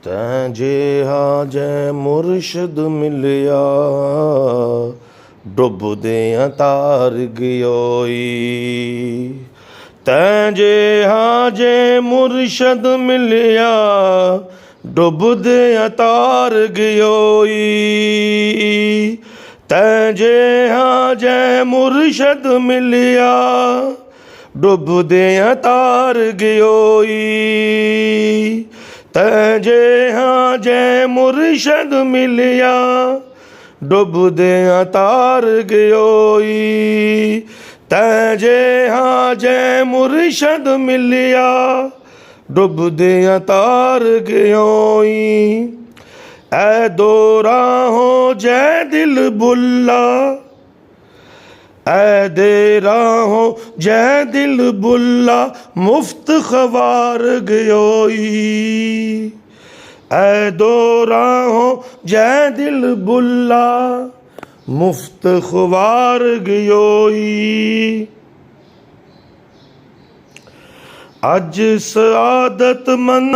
तैं जिहा जै मुर्शद मिलिया डुबदियां तार गयोई। तैं जिहा जै मुर्शद मिलिया डुबदियां तार गयोई। तैं जिहा जै मुर्शद मिलिया डुबदियां तार गयोई। तैं जिहा जै मुर्शद मिलिया डुबदियां तार गयोई। तैं जिहा जै मुर्शद मिलिया डुबदियां तार गयोई। ऐ दो राहों जै दिल बुल्ला, ऐ दे राहों जै दिल बुल्ला मुफ्त ख्वार गयोई। ऐ दो राहों जै दिल बुल्ला मुफ्त ख्वार गयोई। अज सआदत मन